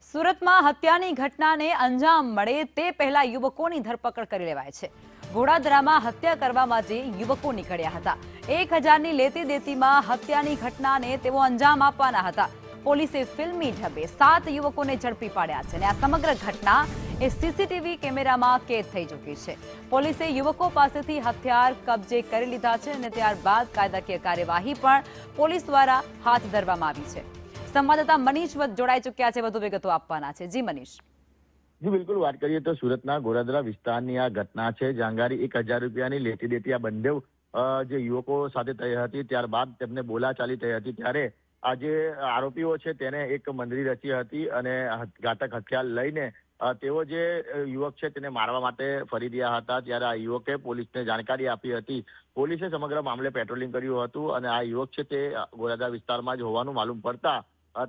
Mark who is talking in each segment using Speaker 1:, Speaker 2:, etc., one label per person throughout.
Speaker 1: સુરતમાં હત્યાની ઘટનાને અંજામ મળે તે પહેલા યુવકોની ધરપકડ કરી લેવાય છે। ઘોડાદરામાં હત્યા કરવા માટે યુવકો નીકળ્યા હતા। 1000ની લેતી દેતીમાં હત્યાની ઘટનાને તેઓ અંજામ આપવાના હતા। પોલીસે ફિલ્મી ઢબે 7 યુવકોને ઝડપી પાડ્યા છે અને આ સમગ્ર ઘટના એ સીસીટીવી કેમેરામાં કેદ થઈ ચૂકી છે। પોલીસે યુવકો પાસેથી હથિયાર કબજે કરી લીધા છે અને ત્યારબાદ કાયદાકીય કાર્યવાહી પણ પોલીસ દ્વારા હાથ ધરવામાં આવી છે। સંવાદદાતા મનીષ જોડાઈ ચૂક્યા છે, વધુ વિગતો આપવાના છે। જી મનીષ।
Speaker 2: जी बिल्कुल बात करिए तो सूरतना घोड़ादरा विस्ताરની આ ઘટના છે। જાંગારી 1000 રૂપિયાની લેતી દેતી આ બંને જે યુવકો સાથે થઈ હતી, ત્યારબાદ તેમને બોલાચાલી થઈ હતી। ત્યારે આ જે આરોપીઓ છે તેને એક મંડળી રચી હતી અને ઘાતક હથિયાર લઈને તેઓ જે યુવક છે તેને મારવા માટે ફરી રહ્યા હતા। ત્યારે આ યુવકે પોલીસને જાણકારી આપી હતી। પોલીસે સમગ્ર મામલે પેટ્રોલિંગ કર્યું હતું અને આ યુવક છે તે ઘોડાદરા વિસ્તારમાં જ હોવાનું માલુમ પડતા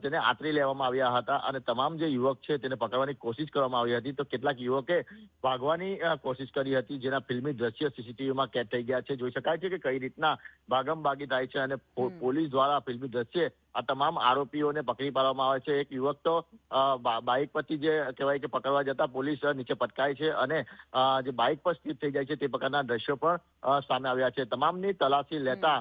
Speaker 2: તેને આતરી લેવામાં આવ્યા હતા અને તમામ જે યુવક છે તેને પકડવાની કોશિશ કરવામાં આવી હતી। તો કેટલાક યુવકે ભાગવાની કોશિશ કરી હતી, જેના ફિલ્મી દ્રશ્ય સીસીટીવીમાં કેદ થઈ ગયા છે। જોઈ શકાય છે કે કઈ રીતના ભાગમભાગી થાય છે અને પોલીસ દ્વારા ફિલ્મી દ્રશ્ય આ તમામ આરોપીઓને પકડી પાડવામાં આવે છે। એક યુવક તો બાઇક પરથી જે કહેવાય કે પકડવા જતા પોલીસ નીચે પટકાય છે અને જે બાઇક પર સ્થિત થઈ જાય છે તે પ્રકારના દ્રશ્યો પણ સામે આવ્યા છે। તમામની તલાશી લેતા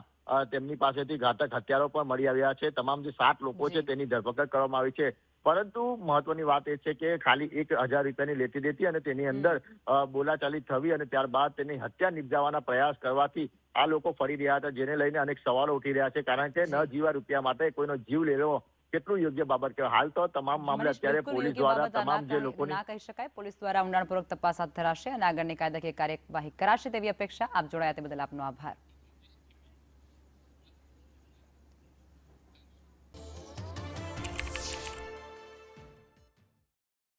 Speaker 2: તેમની પાસેથી ઘાતક હથિયારો પણ મળી આવ્યા છે। તમામ જે 7 લોકો છે તેની ધરપકડ કરવામાં આવી છે। પરંતુ મહત્વની વાત એ છે કે ખાલી 1000 રૂપિયાની લેતી દેતી અને તેની અંદર બોલાચાલી થવી અને ત્યારબાદ તેની હત્યા નિપજાવવાના પ્રયાસ કરવાથી આ લોકો ફરી રહ્યા હતા, જેને લઈને અનેક સવાલો ઉઠી રહ્યા છે। કારણ કે ન જીવા રૂપિયા માટે કોઈનો જીવ લેવો કેટલું યોગ્ય બાબત કહેવાય। હાલ તો તમામ મામલે અત્યારે પોલીસ દ્વારા તમામ જે લોકોની
Speaker 1: ના કહી શકાય, પોલીસ દ્વારા ઊંડાણપૂર્વક તપાસ હાથ ધરાશે અને આગળની કાયદાકીય કાર્યવાહી કરાશે તેવી અપેક્ષા। આપ જોડાયા તે બદલ આપનો આભાર।